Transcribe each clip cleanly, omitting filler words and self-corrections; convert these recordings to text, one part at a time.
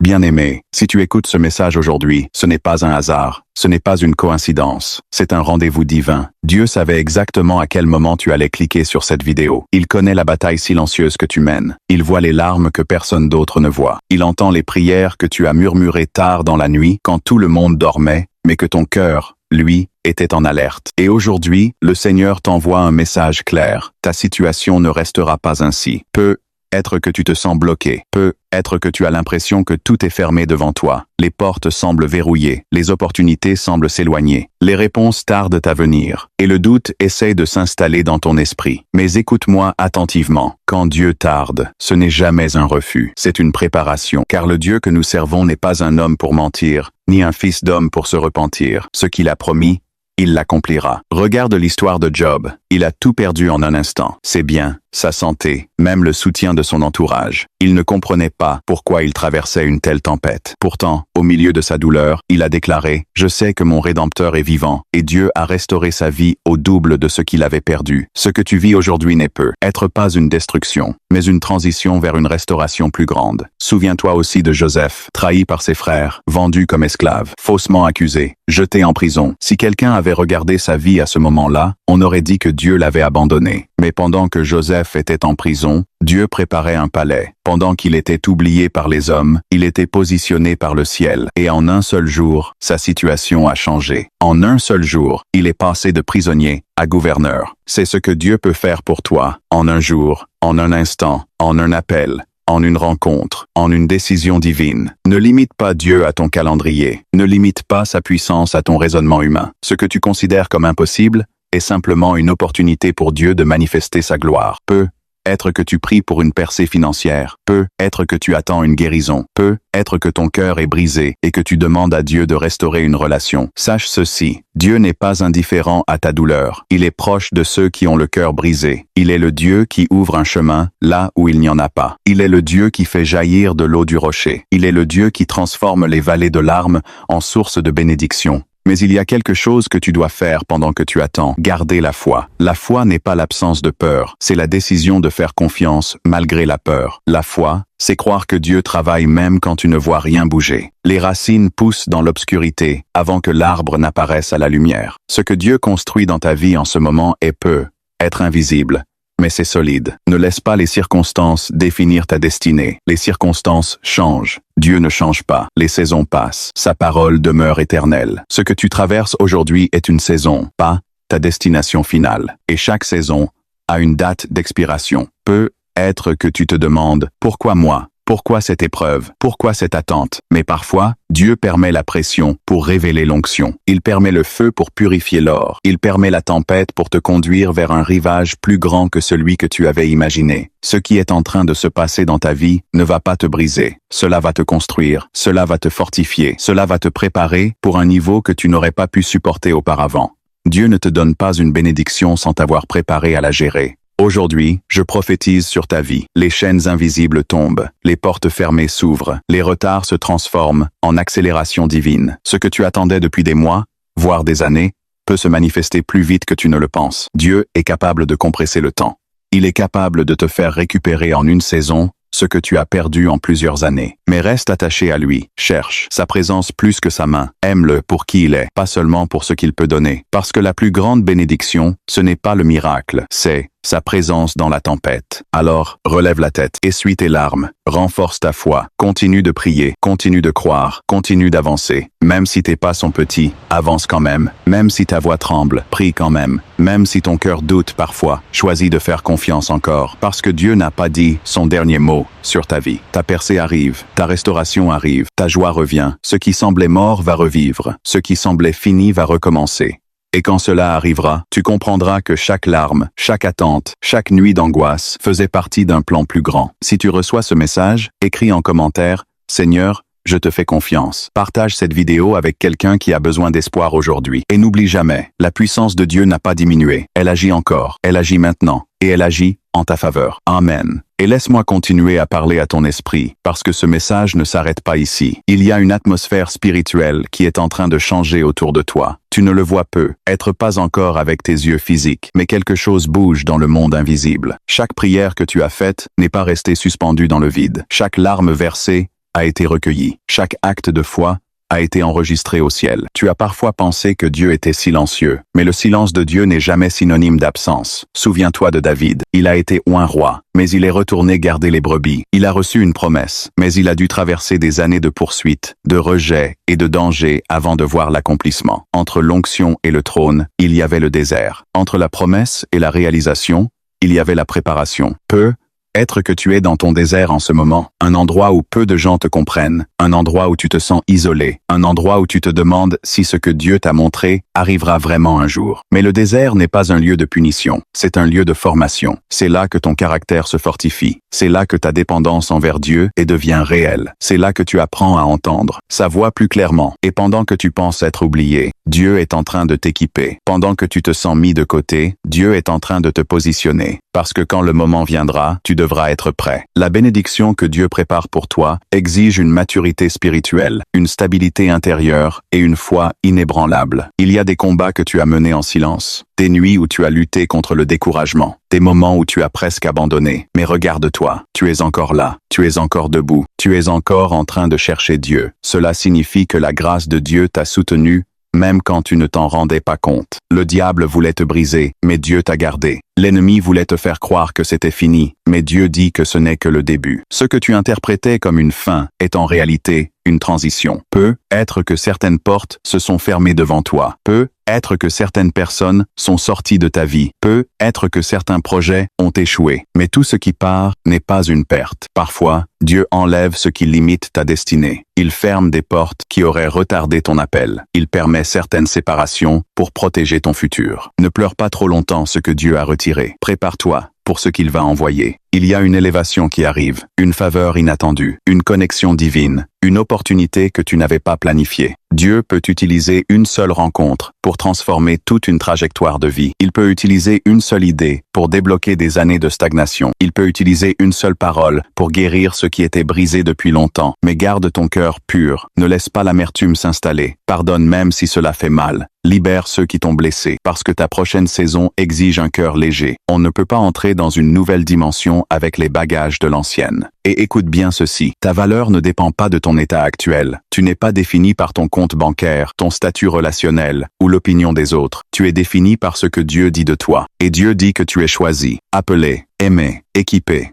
Bien-aimé, si tu écoutes ce message aujourd'hui, ce n'est pas un hasard, ce n'est pas une coïncidence, c'est un rendez-vous divin. Dieu savait exactement à quel moment tu allais cliquer sur cette vidéo. Il connaît la bataille silencieuse que tu mènes. Il voit les larmes que personne d'autre ne voit. Il entend les prières que tu as murmurées tard dans la nuit quand tout le monde dormait, mais que ton cœur, lui, était en alerte. Et aujourd'hui, le Seigneur t'envoie un message clair. Ta situation ne restera pas ainsi. Peut-être que tu te sens bloqué. Peut-être que tu as l'impression que tout est fermé devant toi. Les portes semblent verrouillées. Les opportunités semblent s'éloigner. Les réponses tardent à venir. Et le doute essaie de s'installer dans ton esprit. Mais écoute-moi attentivement. Quand Dieu tarde, ce n'est jamais un refus. C'est une préparation. Car le Dieu que nous servons n'est pas un homme pour mentir, ni un fils d'homme pour se repentir. Ce qu'il a promis, il l'accomplira. Regarde l'histoire de Job. Il a tout perdu en un instant. Ses biens, sa santé, même le soutien de son entourage. Il ne comprenait pas pourquoi il traversait une telle tempête. Pourtant, au milieu de sa douleur, il a déclaré « Je sais que mon Rédempteur est vivant » et Dieu a restauré sa vie au double de ce qu'il avait perdu. Ce que tu vis aujourd'hui n'est peut-être pas une destruction, mais une transition vers une restauration plus grande. Souviens-toi aussi de Joseph, trahi par ses frères, vendu comme esclave, faussement accusé, jeté en prison. Si quelqu'un avait regardé sa vie à ce moment-là, on aurait dit que Dieu l'avait abandonné. Mais pendant que Joseph était en prison, Dieu préparait un palais. Pendant qu'il était oublié par les hommes, il était positionné par le ciel. Et en un seul jour, sa situation a changé. En un seul jour, il est passé de prisonnier à gouverneur. C'est ce que Dieu peut faire pour toi, en un jour, en un instant, en un appel, en une rencontre, en une décision divine. Ne limite pas Dieu à ton calendrier. Ne limite pas sa puissance à ton raisonnement humain. Ce que tu considères comme impossible est simplement une opportunité pour Dieu de manifester sa gloire. Peut-être que tu pries pour une percée financière. Peut-être que tu attends une guérison. Peut-être que ton cœur est brisé et que tu demandes à Dieu de restaurer une relation. Sache ceci, Dieu n'est pas indifférent à ta douleur. Il est proche de ceux qui ont le cœur brisé. Il est le Dieu qui ouvre un chemin là où il n'y en a pas. Il est le Dieu qui fait jaillir de l'eau du rocher. Il est le Dieu qui transforme les vallées de larmes en sources de bénédiction. Mais il y a quelque chose que tu dois faire pendant que tu attends. Garder la foi. La foi n'est pas l'absence de peur, c'est la décision de faire confiance malgré la peur. La foi, c'est croire que Dieu travaille même quand tu ne vois rien bouger. Les racines poussent dans l'obscurité avant que l'arbre n'apparaisse à la lumière. Ce que Dieu construit dans ta vie en ce moment peut-être invisible, mais c'est solide. Ne laisse pas les circonstances définir ta destinée. Les circonstances changent. Dieu ne change pas. Les saisons passent. Sa parole demeure éternelle. Ce que tu traverses aujourd'hui est une saison, pas ta destination finale. Et chaque saison a une date d'expiration. Peut-être que tu te demandes « Pourquoi moi ? Pourquoi cette épreuve? Pourquoi cette attente? » Mais parfois, Dieu permet la pression pour révéler l'onction. Il permet le feu pour purifier l'or. Il permet la tempête pour te conduire vers un rivage plus grand que celui que tu avais imaginé. Ce qui est en train de se passer dans ta vie ne va pas te briser. Cela va te construire. Cela va te fortifier. Cela va te préparer pour un niveau que tu n'aurais pas pu supporter auparavant. Dieu ne te donne pas une bénédiction sans t'avoir préparé à la gérer. Aujourd'hui, je prophétise sur ta vie. Les chaînes invisibles tombent, les portes fermées s'ouvrent, les retards se transforment en accélération divine. Ce que tu attendais depuis des mois, voire des années, peut se manifester plus vite que tu ne le penses. Dieu est capable de compresser le temps. Il est capable de te faire récupérer en une saison ce que tu as perdu en plusieurs années. Mais reste attaché à lui, cherche sa présence plus que sa main, aime-le pour qui il est, pas seulement pour ce qu'il peut donner. Parce que la plus grande bénédiction, ce n'est pas le miracle, c'est sa présence dans la tempête. Alors, relève la tête, essuie tes larmes, renforce ta foi, continue de prier, continue de croire, continue d'avancer. Même si tes pas sont petits, avance quand même si ta voix tremble, prie quand même si ton cœur doute parfois, choisis de faire confiance encore, parce que Dieu n'a pas dit son dernier mot sur ta vie. Ta percée arrive, ta restauration arrive, ta joie revient, ce qui semblait mort va revivre, ce qui semblait fini va recommencer. Et quand cela arrivera, tu comprendras que chaque larme, chaque attente, chaque nuit d'angoisse faisait partie d'un plan plus grand. Si tu reçois ce message, écris en commentaire « Seigneur, je te fais confiance ». Partage cette vidéo avec quelqu'un qui a besoin d'espoir aujourd'hui. Et n'oublie jamais, la puissance de Dieu n'a pas diminué. Elle agit encore, elle agit maintenant, et elle agit en ta faveur. Amen. Et laisse-moi continuer à parler à ton esprit, parce que ce message ne s'arrête pas ici. Il y a une atmosphère spirituelle qui est en train de changer autour de toi. Tu ne le vois peut-être pas encore avec tes yeux physiques, mais quelque chose bouge dans le monde invisible. Chaque prière que tu as faite n'est pas restée suspendue dans le vide. Chaque larme versée a été recueilli. Chaque acte de foi a été enregistré au ciel. Tu as parfois pensé que Dieu était silencieux, mais le silence de Dieu n'est jamais synonyme d'absence. Souviens-toi de David. Il a été oint roi, mais il est retourné garder les brebis. Il a reçu une promesse, mais il a dû traverser des années de poursuite, de rejet et de danger avant de voir l'accomplissement. Entre l'onction et le trône, il y avait le désert. Entre la promesse et la réalisation, il y avait la préparation. Être que tu es dans ton désert en ce moment, un endroit où peu de gens te comprennent, un endroit où tu te sens isolé, un endroit où tu te demandes si ce que Dieu t'a montré arrivera vraiment un jour. Mais le désert n'est pas un lieu de punition, c'est un lieu de formation. C'est là que ton caractère se fortifie, c'est là que ta dépendance envers Dieu devient réelle, c'est là que tu apprends à entendre sa voix plus clairement. Et pendant que tu penses être oublié, Dieu est en train de t'équiper. Pendant que tu te sens mis de côté, Dieu est en train de te positionner. Parce que quand le moment viendra, tu devras être prêt. La bénédiction que Dieu prépare pour toi exige une maturité spirituelle, une stabilité intérieure et une foi inébranlable. Il y a des combats que tu as menés en silence, des nuits où tu as lutté contre le découragement, des moments où tu as presque abandonné. Mais regarde-toi, tu es encore là, tu es encore debout, tu es encore en train de chercher Dieu. Cela signifie que la grâce de Dieu t'a soutenu, même quand tu ne t'en rendais pas compte. Le diable voulait te briser, mais Dieu t'a gardé. L'ennemi voulait te faire croire que c'était fini, mais Dieu dit que ce n'est que le début. Ce que tu interprétais comme une fin est en réalité une transition. Peut être que certaines portes se sont fermées devant toi. Peut être que certaines personnes sont sorties de ta vie. Peut être que certains projets ont échoué. Mais tout ce qui part n'est pas une perte. Parfois, Dieu enlève ce qui limite ta destinée. Il ferme des portes qui auraient retardé ton appel. Il permet certaines séparations pour protéger ton futur. Ne pleure pas trop longtemps ce que Dieu a retiré. Prépare-toi pour ce qu'il va envoyer. Il y a une élévation qui arrive, une faveur inattendue, une connexion divine, une opportunité que tu n'avais pas planifiée. Dieu peut utiliser une seule rencontre pour transformer toute une trajectoire de vie. Il peut utiliser une seule idée pour débloquer des années de stagnation. Il peut utiliser une seule parole pour guérir ce qui était brisé depuis longtemps. Mais garde ton cœur pur, ne laisse pas l'amertume s'installer. Pardonne même si cela fait mal. Libère ceux qui t'ont blessé, parce que ta prochaine saison exige un cœur léger. On ne peut pas entrer dans une nouvelle dimension avec les bagages de l'ancienne. Et écoute bien ceci, ta valeur ne dépend pas de ton état actuel. Tu n'es pas défini par ton compte bancaire, ton statut relationnel ou l'opinion des autres. Tu es défini par ce que Dieu dit de toi. Et Dieu dit que tu es choisi, appelé, aimé, équipé.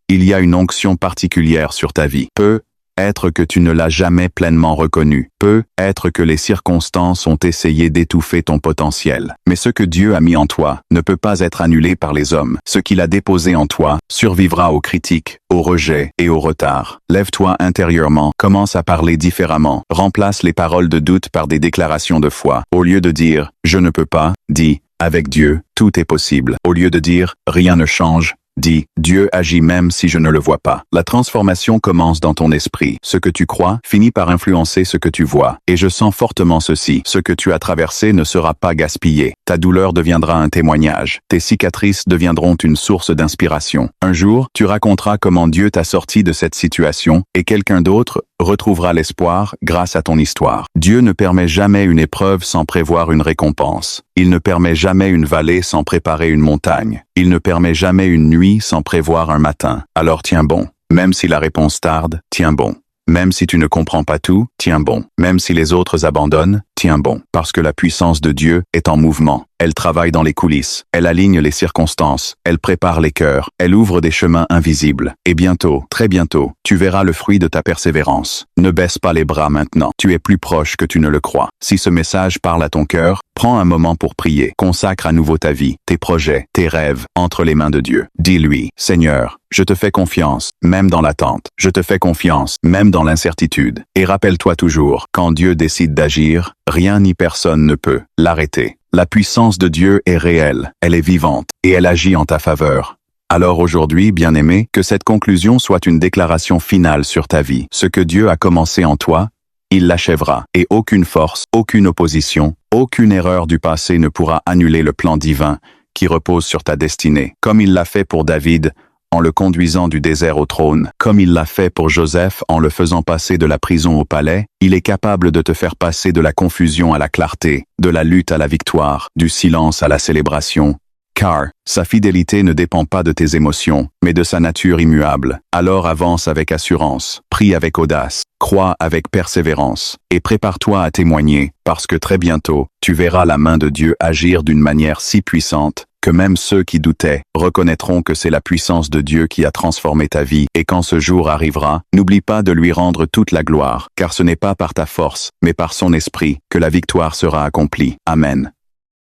Il y a une onction particulière sur ta vie. Peut être que tu ne l'as jamais pleinement reconnu. Peut être que les circonstances ont essayé d'étouffer ton potentiel. Mais ce que Dieu a mis en toi ne peut pas être annulé par les hommes. Ce qu'il a déposé en toi survivra aux critiques, aux rejets et aux retards. Lève-toi intérieurement, commence à parler différemment. Remplace les paroles de doute par des déclarations de foi. Au lieu de dire « je ne peux pas », dis « avec Dieu, tout est possible ». Au lieu de dire « rien ne change », dis, Dieu agit même si je ne le vois pas. La transformation commence dans ton esprit. Ce que tu crois finit par influencer ce que tu vois. Et je sens fortement ceci. Ce que tu as traversé ne sera pas gaspillé. Ta douleur deviendra un témoignage. Tes cicatrices deviendront une source d'inspiration. Un jour, tu raconteras comment Dieu t'a sorti de cette situation et quelqu'un d'autre retrouvera l'espoir grâce à ton histoire. Dieu ne permet jamais une épreuve sans prévoir une récompense. Il ne permet jamais une vallée sans préparer une montagne. Il ne permet jamais une nuit sans prévoir un matin. Alors tiens bon. Même si la réponse tarde, tiens bon. Même si tu ne comprends pas tout, tiens bon. Même si les autres abandonnent, tiens bon. Parce que la puissance de Dieu est en mouvement. Elle travaille dans les coulisses. Elle aligne les circonstances. Elle prépare les cœurs. Elle ouvre des chemins invisibles. Et bientôt, très bientôt, tu verras le fruit de ta persévérance. Ne baisse pas les bras maintenant. Tu es plus proche que tu ne le crois. Si ce message parle à ton cœur, prends un moment pour prier. Consacre à nouveau ta vie, tes projets, tes rêves, entre les mains de Dieu. Dis-lui, Seigneur, je te fais confiance, même dans l'attente. Je te fais confiance, même dans l'incertitude. Et rappelle-toi toujours, quand Dieu décide d'agir, rien ni personne ne peut l'arrêter. La puissance de Dieu est réelle, elle est vivante, et elle agit en ta faveur. Alors aujourd'hui, bien-aimé, que cette conclusion soit une déclaration finale sur ta vie. Ce que Dieu a commencé en toi, il l'achèvera. Et aucune force, aucune opposition, aucune erreur du passé ne pourra annuler le plan divin qui repose sur ta destinée. Comme il l'a fait pour David, en le conduisant du désert au trône, comme il l'a fait pour Joseph en le faisant passer de la prison au palais, il est capable de te faire passer de la confusion à la clarté, de la lutte à la victoire, du silence à la célébration, car sa fidélité ne dépend pas de tes émotions, mais de sa nature immuable. Alors avance avec assurance, prie avec audace, crois avec persévérance, et prépare-toi à témoigner, parce que très bientôt, tu verras la main de Dieu agir d'une manière si puissante, que même ceux qui doutaient reconnaîtront que c'est la puissance de Dieu qui a transformé ta vie, et quand ce jour arrivera, n'oublie pas de lui rendre toute la gloire, car ce n'est pas par ta force, mais par son esprit, que la victoire sera accomplie. Amen.